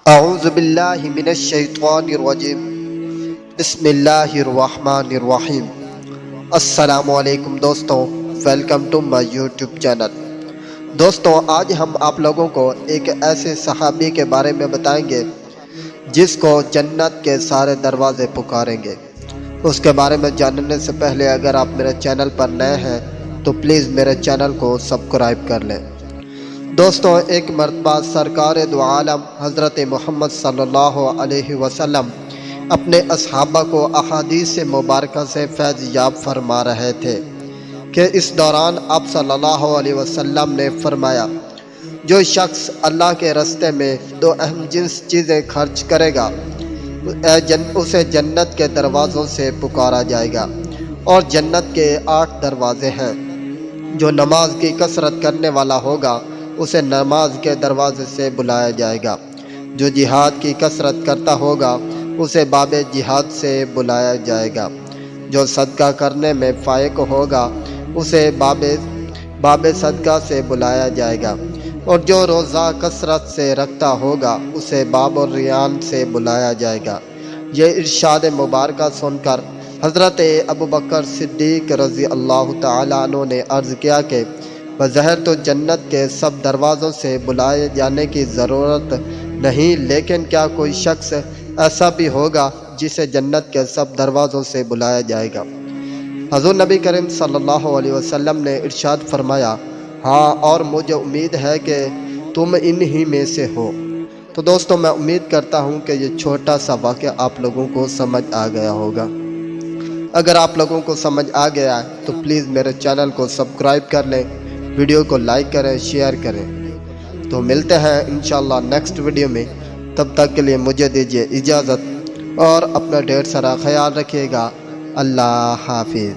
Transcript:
اعوذ باللہ من الشیطان الرجیم بسم اللہ الرحمن الرحیم۔ السلام علیکم دوستوں، welcome to my YouTube channel. دوستوں، آج ہم آپ لوگوں کو ایک ایسے صحابی کے بارے میں بتائیں گے جس کو جنت کے سارے دروازے پکاریں گے۔ اس کے بارے میں جاننے سے پہلے اگر آپ میرے چینل پر نئے ہیں تو پلیز میرے چینل کو سبسکرائب کر لیں۔ دوستوں، ایک مرتبہ سرکار دو عالم حضرت محمد صلی اللہ علیہ وسلم اپنے اصحابہ کو احادیث مبارکہ سے فیض یاب فرما رہے تھے کہ اس دوران آپ صلی اللہ علیہ وسلم نے فرمایا، جو شخص اللہ کے راستے میں دو اہم جنس چیزیں خرچ کرے گا اسے جنت کے دروازوں سے پکارا جائے گا، اور جنت کے 8 دروازے ہیں۔ جو نماز کی کثرت کرنے والا ہوگا اسے نماز کے دروازے سے بلایا جائے گا۔ جو جہاد کی کثرت کرتا ہوگا اسے باب جہاد سے بلایا جائے گا۔ جو صدقہ کرنے میں فائق ہوگا اسے باب صدقہ سے بلایا جائے گا، اور جو روزہ کثرت سے رکھتا ہوگا اسے باب الریان سے بلایا جائے گا۔ یہ ارشاد مبارکہ سن کر حضرت ابوبکر صدیق رضی اللہ تعالیٰ عنہ نے عرض کیا کہ بظاہر تو جنت کے سب دروازوں سے بلائے جانے کی ضرورت نہیں، لیکن کیا کوئی شخص ایسا بھی ہوگا جسے جنت کے سب دروازوں سے بلایا جائے گا؟ حضور نبی کریم صلی اللہ علیہ وسلم نے ارشاد فرمایا، ہاں، اور مجھے امید ہے کہ تم انہی میں سے ہو۔ تو دوستوں، میں امید کرتا ہوں کہ یہ چھوٹا سا واقعہ آپ لوگوں کو سمجھ آ گیا ہوگا۔ اگر آپ لوگوں کو سمجھ آ گیا ہے تو پلیز میرے چینل کو سبسکرائب کر لیں، ویڈیو کو لائک کریں، شیئر کریں۔ تو ملتے ہیں انشاءاللہ نیکسٹ ویڈیو میں، تب تک کے لیے مجھے دیجیے اجازت اور اپنا ڈھیر سارا خیال رکھیے گا۔ اللہ حافظ۔